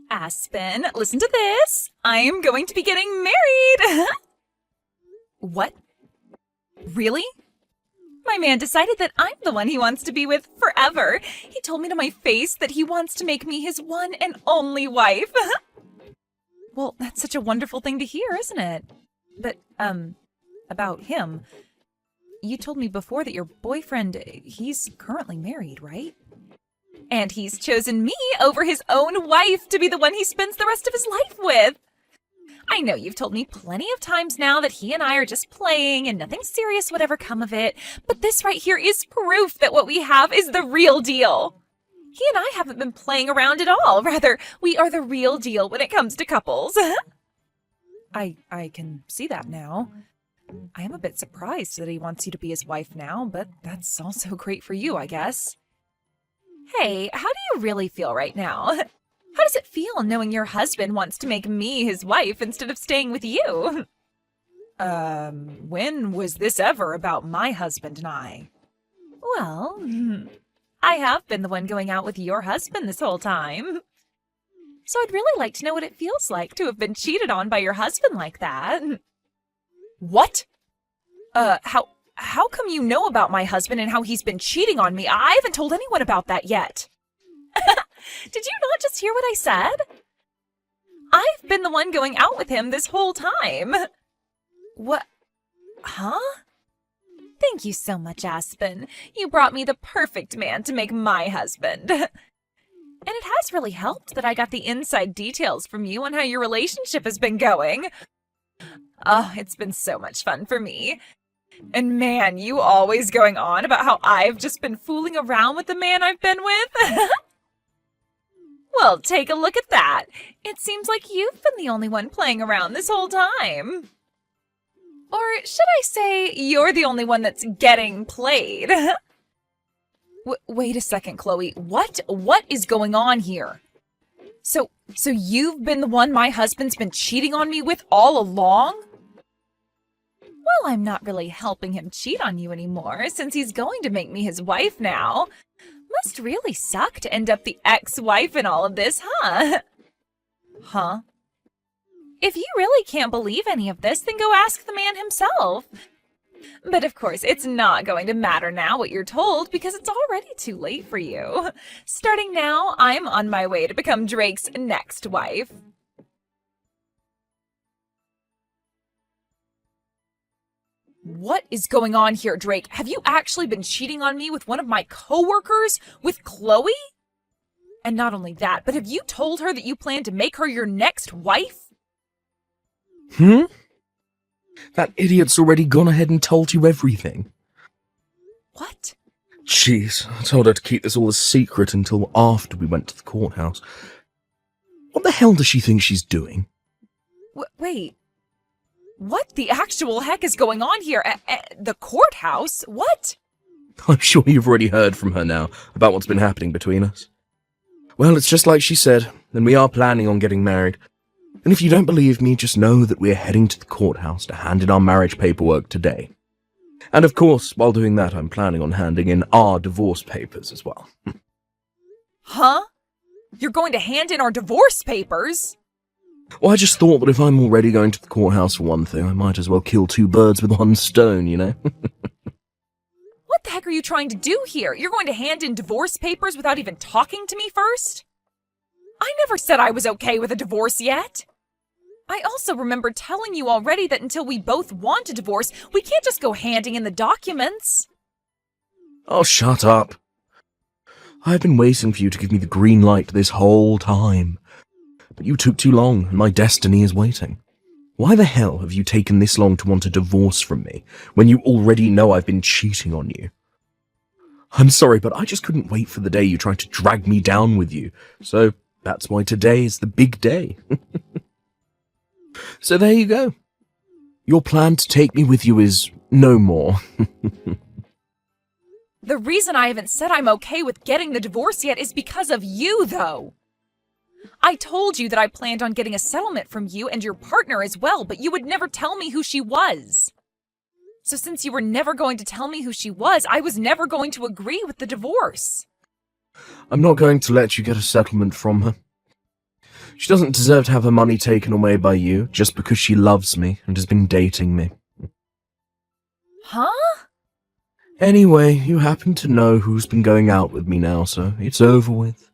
Aspen, listen to this. I am going to be getting married. What? Really? My man decided that I'm the one he wants to be with forever. He told me to my face that he wants to make me his one and only wife. Well, that's such a wonderful thing to hear, isn't it? But, about him. You told me before that your boyfriend, he's currently married, right? And he's chosen me over his own wife to be the one he spends the rest of his life with. I know you've told me plenty of times now that he and I are just playing and nothing serious would ever come of it, but this right here is proof that what we have is the real deal. He and I haven't been playing around at all. Rather, we are the real deal when it comes to couples. I can see that now. I am a bit surprised that he wants you to be his wife now, but that's also great for you, I guess. Hey, how do you really feel right now? How does it feel knowing your husband wants to make me his wife instead of staying with you? When was this ever about my husband and I? Well, I have been the one going out with your husband this whole time. So I'd really like to know what it feels like to have been cheated on by your husband like that. What? How come you know about my husband and how he's been cheating on me? I haven't told anyone about that yet. Did you not just hear what I said? I've been the one going out with him this whole time. What? Huh? Thank you so much, Aspen. You brought me the perfect man to make my husband. And it has really helped that I got the inside details from you on how your relationship has been going. Oh, it's been so much fun for me. And man, you always going on about how I've just been fooling around with the man I've been with. Well, take a look at that. It seems like you've been the only one playing around this whole time. Or should I say, you're the only one that's getting played. Wait a second, Chloe. What is going on here? So you've been the one my husband's been cheating on me with all along? Well, I'm not really helping him cheat on you anymore, since he's going to make me his wife now. Must really suck to end up the ex-wife in all of this, huh? Huh? If you really can't believe any of this, then go ask the man himself. But of course, it's not going to matter now what you're told, because it's already too late for you. Starting now, I'm on my way to become Drake's next wife. What is going on here, Drake? Have you actually been cheating on me with one of my coworkers? With Chloe? And not only that, but have you told her that you plan to make her your next wife? That idiot's already gone ahead and told you everything. What? Jeez, I told her to keep this all a secret until after we went to the courthouse. What the hell does she think she's doing? Wait. What the actual heck is going on here? At the courthouse? What? I'm sure you've already heard from her now about what's been happening between us. Well, it's just like she said, and we are planning on getting married. And if you don't believe me, just know that we're heading to the courthouse to hand in our marriage paperwork today. And of course, while doing that, I'm planning on handing in our divorce papers as well. Huh? You're going to hand in our divorce papers? Well, I just thought that if I'm already going to the courthouse for one thing, I might as well kill two birds with one stone, you know? What the heck are you trying to do here? You're going to hand in divorce papers without even talking to me first? I never said I was okay with a divorce yet. I also remember telling you already that until we both want a divorce, we can't just go handing in the documents. Oh, shut up. I've been waiting for you to give me the green light this whole time. But you took too long, and my destiny is waiting. Why the hell have you taken this long to want a divorce from me, when you already know I've been cheating on you? I'm sorry, but I just couldn't wait for the day you tried to drag me down with you, so that's why today is the big day. So there you go. Your plan to take me with you is no more. The reason I haven't said I'm okay with getting the divorce yet is because of you, though. I told you that I planned on getting a settlement from you and your partner as well, but you would never tell me who she was. So since you were never going to tell me who she was, I was never going to agree with the divorce. I'm not going to let you get a settlement from her. She doesn't deserve to have her money taken away by you just because she loves me and has been dating me. Huh? Anyway, you happen to know who's been going out with me now, so it's over with.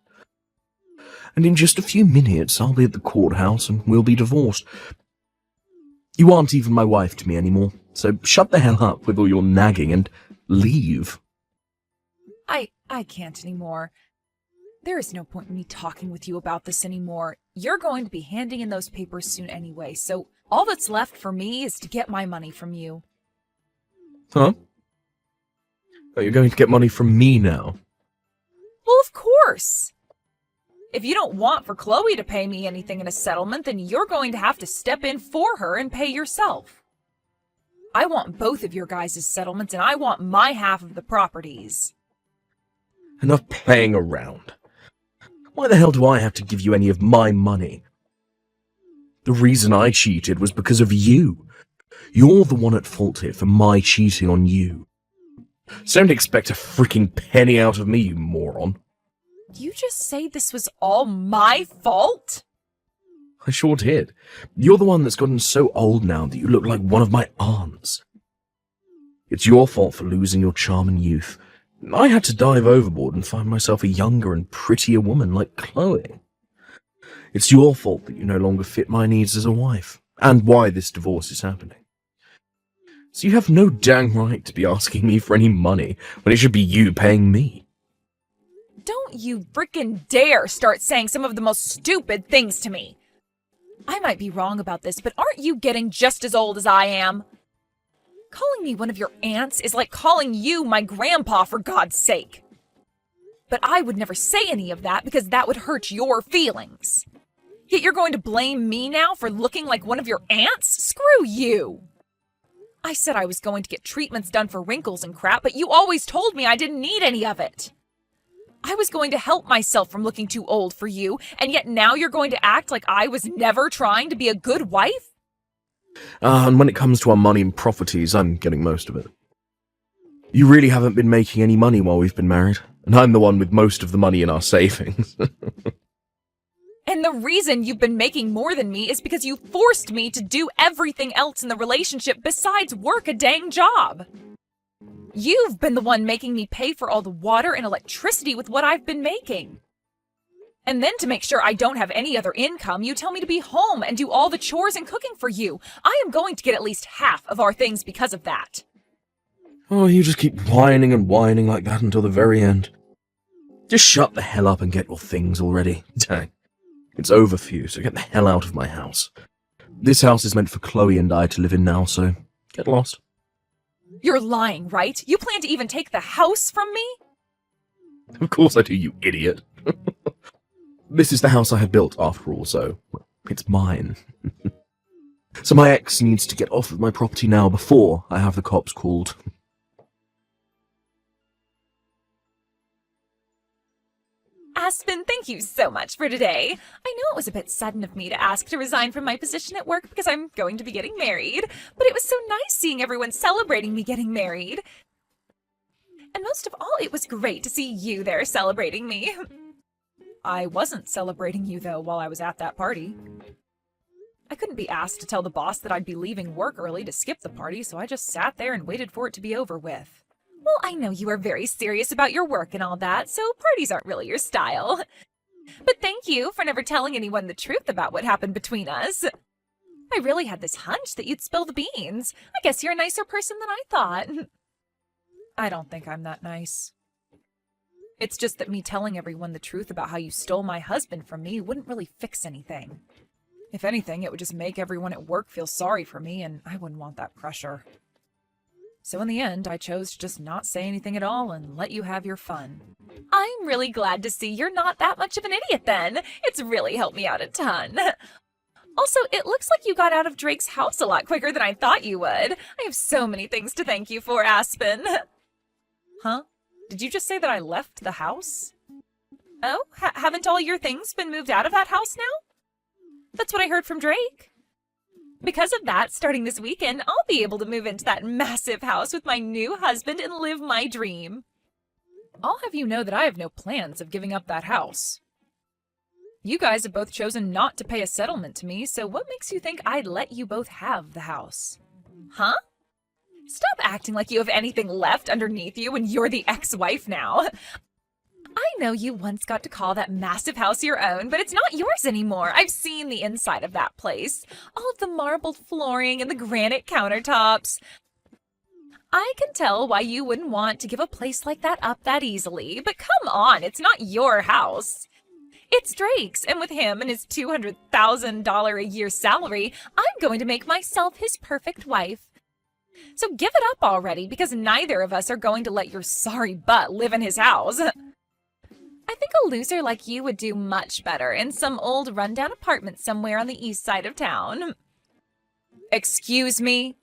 And in just a few minutes, I'll be at the courthouse and we'll be divorced. You aren't even my wife to me anymore, so shut the hell up with all your nagging and leave. I can't anymore. There is no point in me talking with you about this anymore. You're going to be handing in those papers soon anyway, so all that's left for me is to get my money from you. Huh? Oh, you're going to get money from me now? Well, of course! If you don't want for Chloe to pay me anything in a settlement, then you're going to have to step in for her and pay yourself. I want both of your guys' settlements, and I want my half of the properties. Enough playing around. Why the hell do I have to give you any of my money? The reason I cheated was because of you. You're the one at fault here for my cheating on you. So don't expect a freaking penny out of me, you moron. You just say this was all my fault? I sure did. You're the one that's gotten so old now that you look like one of my aunts. It's your fault for losing your charm and youth. I had to dive overboard and find myself a younger and prettier woman like Chloe. It's your fault that you no longer fit my needs as a wife, and why this divorce is happening. So you have no dang right to be asking me for any money when it should be you paying me. Don't you frickin' dare start saying some of the most stupid things to me. I might be wrong about this, but aren't you getting just as old as I am? Calling me one of your aunts is like calling you my grandpa, for God's sake. But I would never say any of that because that would hurt your feelings. Yet you're going to blame me now for looking like one of your aunts? Screw you! I said I was going to get treatments done for wrinkles and crap, but you always told me I didn't need any of it. I was going to help myself from looking too old for you, and yet now you're going to act like I was never trying to be a good wife? And when it comes to our money and properties, I'm getting most of it. You really haven't been making any money while we've been married, and I'm the one with most of the money in our savings. And the reason you've been making more than me is because you forced me to do everything else in the relationship besides work a dang job. You've been the one making me pay for all the water and electricity with what I've been making. And then to make sure I don't have any other income, you tell me to be home and do all the chores and cooking for you. I am going to get at least half of our things because of that. Oh, you just keep whining and whining like that until the very end. Just shut the hell up and get your things already. Dang. It's over for you, so get the hell out of my house. This house is meant for Chloe and I to live in now, so get lost. You're lying, right? You plan to even take the house from me? Of course I do, you idiot. This is the house I have built, after all, so it's mine. So my ex needs to get off of my property now before I have the cops called. Aspen, thank you so much for today. I know it was a bit sudden of me to ask to resign from my position at work because I'm going to be getting married, but it was so nice seeing everyone celebrating me getting married. And most of all, it was great to see you there celebrating me. I wasn't celebrating you, though, while I was at that party. I couldn't be asked to tell the boss that I'd be leaving work early to skip the party, so I just sat there and waited for it to be over with. Well, I know you are very serious about your work and all that, so parties aren't really your style. But thank you for never telling anyone the truth about what happened between us. I really had this hunch that you'd spill the beans. I guess you're a nicer person than I thought. I don't think I'm that nice. It's just that me telling everyone the truth about how you stole my husband from me wouldn't really fix anything. If anything, it would just make everyone at work feel sorry for me, and I wouldn't want that pressure. So in the end, I chose to just not say anything at all and let you have your fun. I'm really glad to see you're not that much of an idiot then. It's really helped me out a ton. Also, it looks like you got out of Drake's house a lot quicker than I thought you would. I have so many things to thank you for, Aspen. Huh? Did you just say that I left the house? Oh, haven't all your things been moved out of that house now? That's what I heard from Drake. Because of that, starting this weekend, I'll be able to move into that massive house with my new husband and live my dream. I'll have you know that I have no plans of giving up that house. You guys have both chosen not to pay a settlement to me, so what makes you think I'd let you both have the house? Huh? Stop acting like you have anything left underneath you when you're the ex-wife now. I know you once got to call that massive house your own, but it's not yours anymore. I've seen the inside of that place. All of the marbled flooring and the granite countertops. I can tell why you wouldn't want to give a place like that up that easily, but come on, it's not your house. It's Drake's, and with him and his $200,000 a year salary, I'm going to make myself his perfect wife. So give it up already, because neither of us are going to let your sorry butt live in his house. I think a loser like you would do much better in some old rundown apartment somewhere on the east side of town. Excuse me?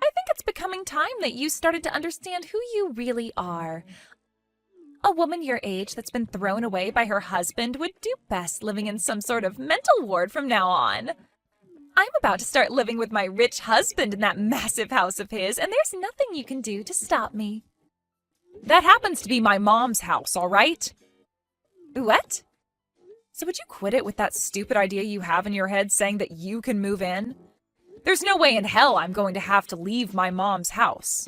I think it's becoming time that you started to understand who you really are. A woman your age that's been thrown away by her husband would do best living in some sort of mental ward from now on. I'm about to start living with my rich husband in that massive house of his, and there's nothing you can do to stop me. That happens to be my mom's house, all right? What? So would you quit it with that stupid idea you have in your head saying that you can move in? There's no way in hell I'm going to have to leave my mom's house.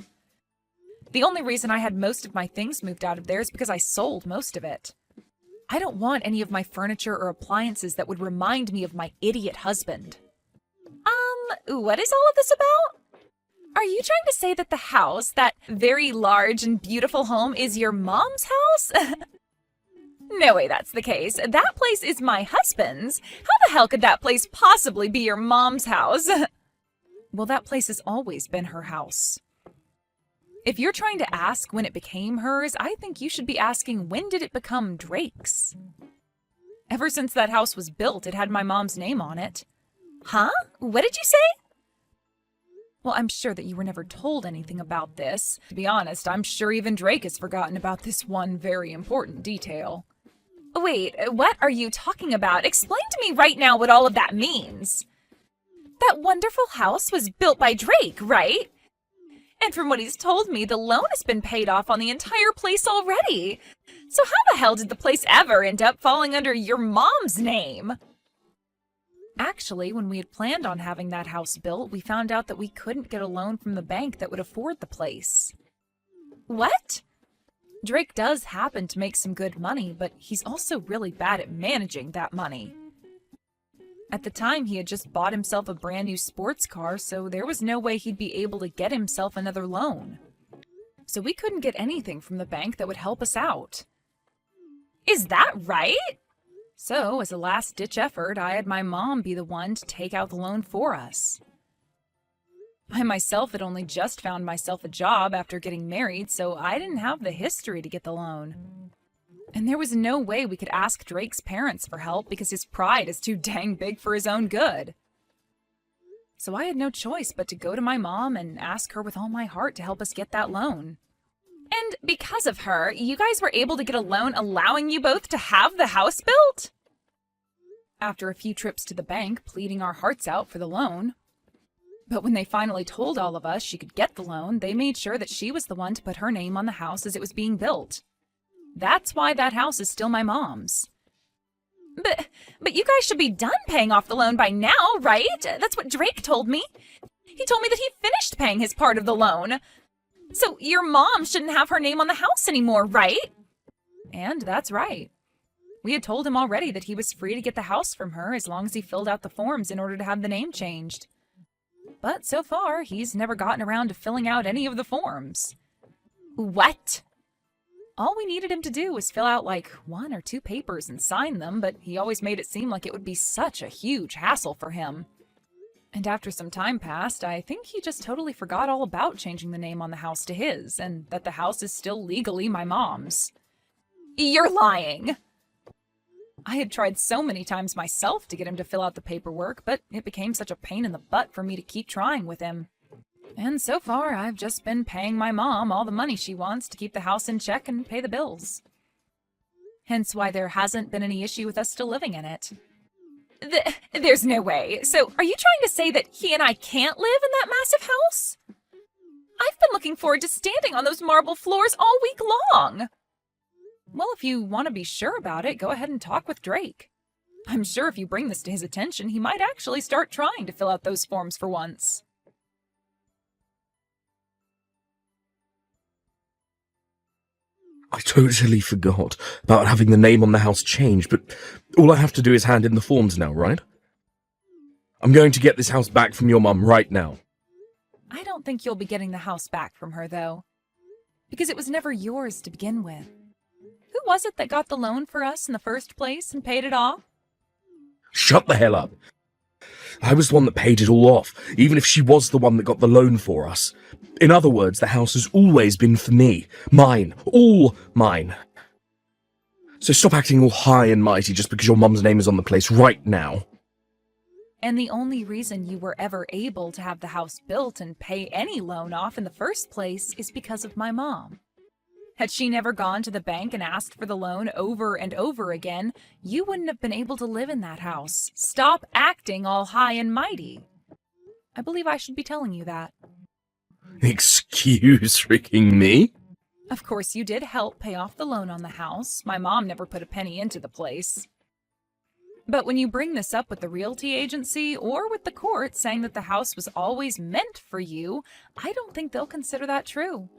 The only reason I had most of my things moved out of there is because I sold most of it. I don't want any of my furniture or appliances that would remind me of my idiot husband. What is all of this about? Are you trying to say that the house, that very large and beautiful home, is your mom's house? No way that's the case. That place is my husband's. How the hell could that place possibly be your mom's house? Well, that place has always been her house. If you're trying to ask when it became hers, I think you should be asking when did it become Drake's? Ever since that house was built, it had my mom's name on it. Huh? What did you say? Well, I'm sure that you were never told anything about this. To be honest, I'm sure even Drake has forgotten about this one very important detail. Wait, what are you talking about? Explain to me right now what all of that means. That wonderful house was built by Drake, right? And from what he's told me, the loan has been paid off on the entire place already. So how the hell did the place ever end up falling under your mom's name? Actually, when we had planned on having that house built, we found out that we couldn't get a loan from the bank that would afford the place. What? Drake does happen to make some good money, but he's also really bad at managing that money. At the time, he had just bought himself a brand new sports car, so there was no way he'd be able to get himself another loan. So we couldn't get anything from the bank that would help us out. Is that right? So, as a last-ditch effort, I had my mom be the one to take out the loan for us. I myself had only just found myself a job after getting married, so I didn't have the history to get the loan. And there was no way we could ask Drake's parents for help because his pride is too dang big for his own good. So I had no choice but to go to my mom and ask her with all my heart to help us get that loan. And because of her, you guys were able to get a loan allowing you both to have the house built? After a few trips to the bank, pleading our hearts out for the loan. But when they finally told all of us she could get the loan, they made sure that she was the one to put her name on the house as it was being built. That's why that house is still my mom's. But you guys should be done paying off the loan by now, right? That's what Drake told me. He told me that he finished paying his part of the loan. So your mom shouldn't have her name on the house anymore, right? And that's right. We had told him already that he was free to get the house from her as long as he filled out the forms in order to have the name changed. But so far, he's never gotten around to filling out any of the forms. What? All we needed him to do was fill out like 1 or 2 papers and sign them, but he always made it seem like it would be such a huge hassle for him. And after some time passed, I think he just totally forgot all about changing the name on the house to his, and that the house is still legally my mom's. You're lying! I had tried so many times myself to get him to fill out the paperwork, but it became such a pain in the butt for me to keep trying with him. And so far, I've just been paying my mom all the money she wants to keep the house in check and pay the bills. Hence why there hasn't been any issue with us still living in it. There's no way. So, are you trying to say that he and I can't live in that massive house? I've been looking forward to standing on those marble floors all week long. Well, if you want to be sure about it, go ahead and talk with Drake. I'm sure if you bring this to his attention, he might actually start trying to fill out those forms for once. I totally forgot about having the name on the house changed, but all I have to do is hand in the forms now, right? I'm going to get this house back from your mum right now. I don't think you'll be getting the house back from her, though, because it was never yours to begin with. Who was it that got the loan for us in the first place and paid it off? Shut the hell up. I was the one that paid it all off, even if she was the one that got the loan for us. In other words, the house has always been for me. Mine. All mine. So stop acting all high and mighty just because your mum's name is on the place right now. And the only reason you were ever able to have the house built and pay any loan off in the first place is because of my mom. Had she never gone to the bank and asked for the loan over and over again, you wouldn't have been able to live in that house. Stop acting all high and mighty. I believe I should be telling you that. Excuse freaking me? Of course, you did help pay off the loan on the house. My mom never put a penny into the place. But when you bring this up with the realty agency or with the court saying that the house was always meant for you, I don't think they'll consider that true.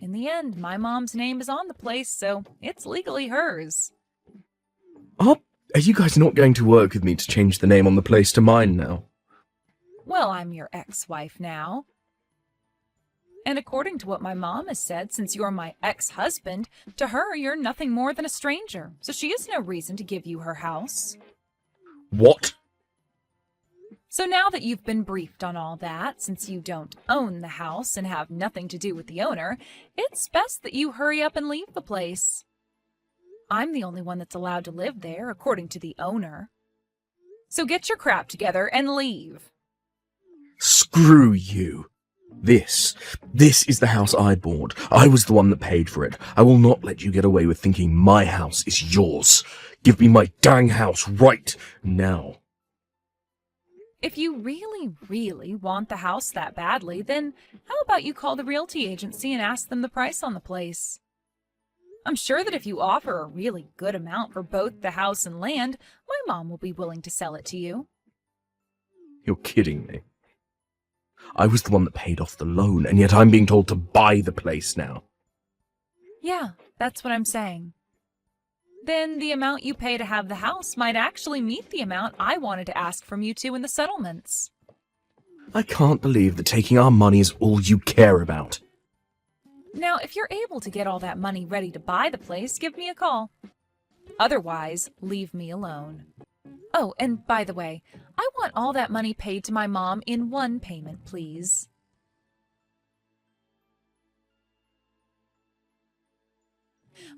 In the end, my mom's name is on the place, so it's legally hers. Are you guys not going to work with me to change the name on the place to mine now? Well, I'm your ex-wife now. And according to what my mom has said, since you're my ex-husband, to her you're nothing more than a stranger, so she has no reason to give you her house. What? So now that you've been briefed on all that, since you don't own the house and have nothing to do with the owner, it's best that you hurry up and leave the place. I'm the only one that's allowed to live there, according to the owner. So get your crap together and leave. Screw you. This is the house I bought. I was the one that paid for it. I will not let you get away with thinking my house is yours. Give me my dang house right now. If you really, really want the house that badly, then how about you call the realty agency and ask them the price on the place? I'm sure that if you offer a really good amount for both the house and land, my mom will be willing to sell it to you. You're kidding me. I was the one that paid off the loan, and yet I'm being told to buy the place now. Yeah, that's what I'm saying. Then the amount you pay to have the house might actually meet the amount I wanted to ask from you two in the settlements. I can't believe that taking our money is all you care about. Now, if you're able to get all that money ready to buy the place, give me a call. Otherwise, leave me alone. Oh, and by the way, I want all that money paid to my mom in one payment, please.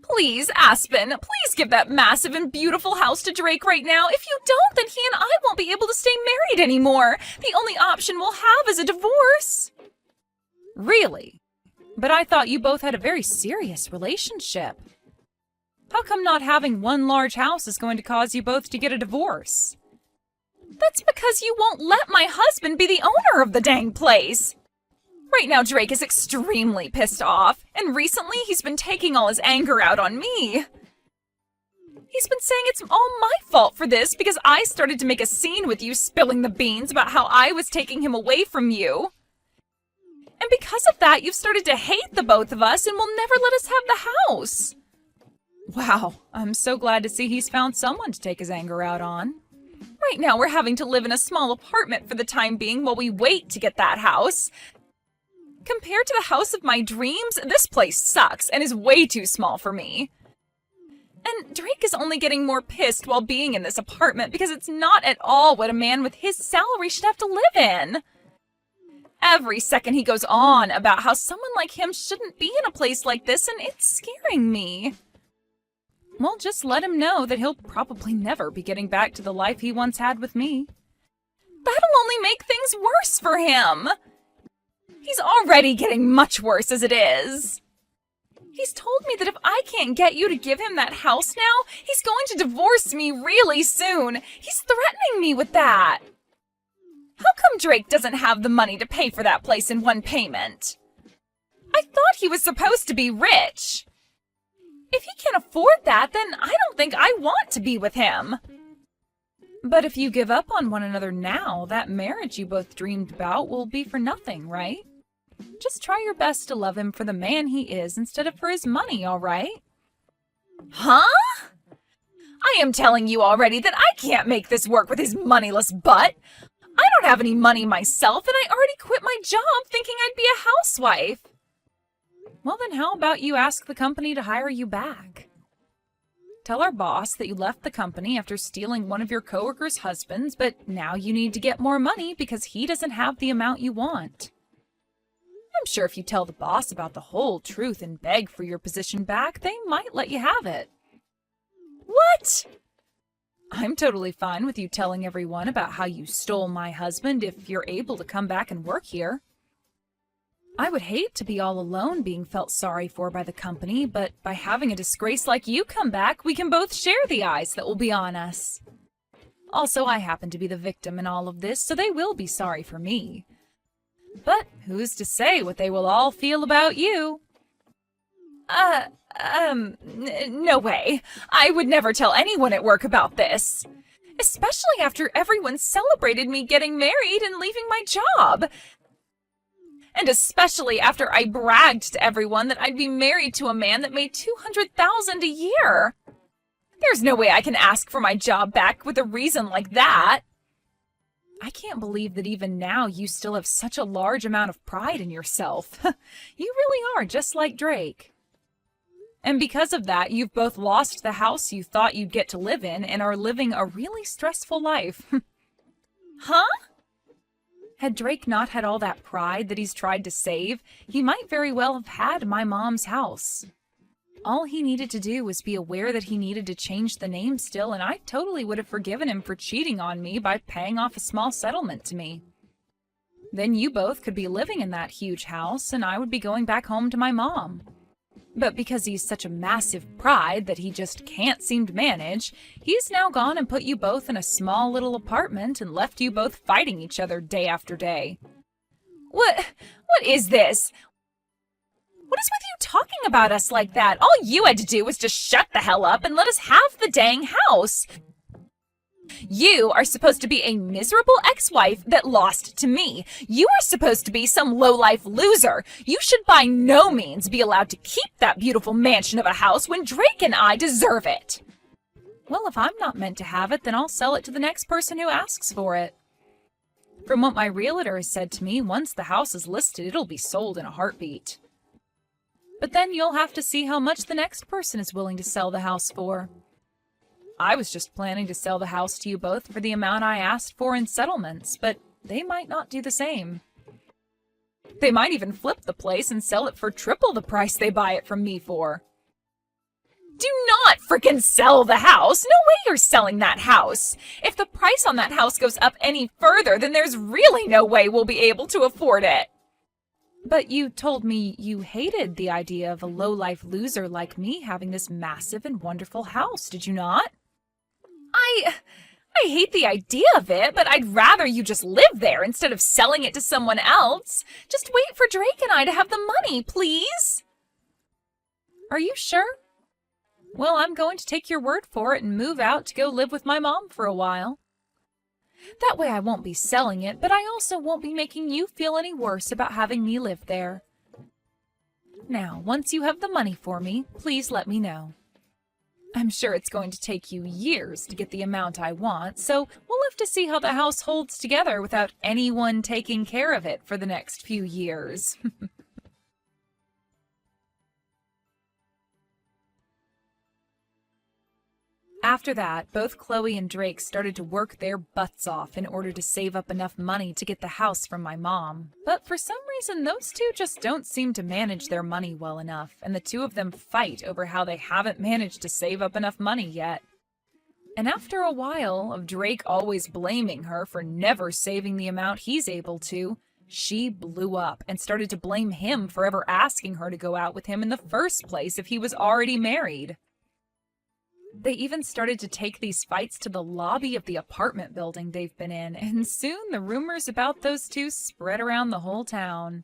Please, Aspen, please give that massive and beautiful house to Drake right now. If you don't, then he and I won't be able to stay married anymore. The only option we'll have is a divorce. Really? But I thought you both had a very serious relationship. How come not having one large house is going to cause you both to get a divorce? That's because you won't let my husband be the owner of the dang place. Right now, Drake is extremely pissed off, and recently he's been taking all his anger out on me. He's been saying it's all my fault for this because I started to make a scene with you spilling the beans about how I was taking him away from you. And because of that, you've started to hate the both of us and will never let us have the house. Wow, I'm so glad to see he's found someone to take his anger out on. Right now, we're having to live in a small apartment for the time being while we wait to get that house. Compared to the house of my dreams, this place sucks and is way too small for me. And Drake is only getting more pissed while being in this apartment because it's not at all what a man with his salary should have to live in. Every second he goes on about how someone like him shouldn't be in a place like this, and it's scaring me. Well, just let him know that he'll probably never be getting back to the life he once had with me. That'll only make things worse for him. He's already getting much worse as it is. He's told me that if I can't get you to give him that house now, he's going to divorce me really soon. He's threatening me with that. How come Drake doesn't have the money to pay for that place in one payment? I thought he was supposed to be rich. If he can't afford that, then I don't think I want to be with him. But if you give up on one another now, that marriage you both dreamed about will be for nothing, right? Just try your best to love him for the man he is instead of for his money, all right? Huh? I am telling you already that I can't make this work with his moneyless butt. I don't have any money myself, and I already quit my job thinking I'd be a housewife. Well, then how about you ask the company to hire you back? Tell our boss that you left the company after stealing one of your coworkers' husbands, but now you need to get more money because he doesn't have the amount you want. I'm sure if you tell the boss about the whole truth and beg for your position back, they might let you have it. What? I'm totally fine with you telling everyone about how you stole my husband if you're able to come back and work here. I would hate to be all alone being felt sorry for by the company, but by having a disgrace like you come back, we can both share the eyes that will be on us. Also, I happen to be the victim in all of this, so they will be sorry for me. But who's to say what they will all feel about you? No way. I would never tell anyone at work about this. Especially after everyone celebrated me getting married and leaving my job. And especially after I bragged to everyone that I'd be married to a man that made $200,000 a year. There's no way I can ask for my job back with a reason like that. I can't believe that even now you still have such a large amount of pride in yourself. You really are just like Drake. And because of that, you've both lost the house you thought you'd get to live in and are living a really stressful life. Huh? Had Drake not had all that pride that he's tried to save, he might very well have had my mom's house. All he needed to do was be aware that he needed to change the name still, and I totally would have forgiven him for cheating on me by paying off a small settlement to me. Then you both could be living in that huge house, and I would be going back home to my mom. But because he's such a massive pride that he just can't seem to manage, he's now gone and put you both in a small little apartment and left you both fighting each other day after day. What is this? What is with you talking about us like that? All you had to do was just shut the hell up and let us have the dang house. You are supposed to be a miserable ex-wife that lost to me. You are supposed to be some low-life loser. You should by no means be allowed to keep that beautiful mansion of a house when Drake and I deserve it. Well, if I'm not meant to have it, then I'll sell it to the next person who asks for it. From what my realtor has said to me, once the house is listed, it'll be sold in a heartbeat. But then you'll have to see how much the next person is willing to sell the house for. I was just planning to sell the house to you both for the amount I asked for in settlements, but they might not do the same. They might even flip the place and sell it for triple the price they buy it from me for. Do not frickin' sell the house! No way you're selling that house! If the price on that house goes up any further, then there's really no way we'll be able to afford it. But you told me you hated the idea of a low-life loser like me having this massive and wonderful house, did you not? I hate the idea of it, but I'd rather you just live there instead of selling it to someone else. Just wait for Drake and I to have the money, please. Are you sure? Well, I'm going to take your word for it and move out to go live with my mom for a while. That way I won't be selling it, but I also won't be making you feel any worse about having me live there. Now, once you have the money for me, please let me know. I'm sure it's going to take you years to get the amount I want, so we'll have to see how the house holds together without anyone taking care of it for the next few years. After that, both Chloe and Drake started to work their butts off in order to save up enough money to get the house from my mom. But for some reason, those two just don't seem to manage their money well enough, and the two of them fight over how they haven't managed to save up enough money yet. And after a while of Drake always blaming her for never saving the amount he's able to, she blew up and started to blame him for ever asking her to go out with him in the first place if he was already married. They even started to take these fights to the lobby of the apartment building they've been in, and soon the rumors about those two spread around the whole town.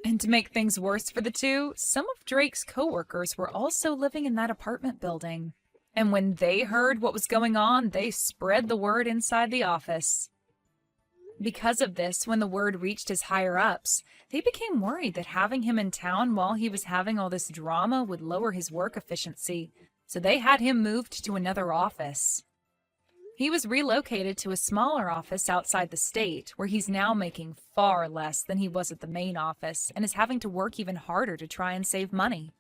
And to make things worse for the two, some of Drake's coworkers were also living in that apartment building. And when they heard what was going on, they spread the word inside the office. Because of this, when the word reached his higher-ups, they became worried that having him in town while he was having all this drama would lower his work efficiency, so they had him moved to another office. He was relocated to a smaller office outside the state, where he's now making far less than he was at the main office and is having to work even harder to try and save money.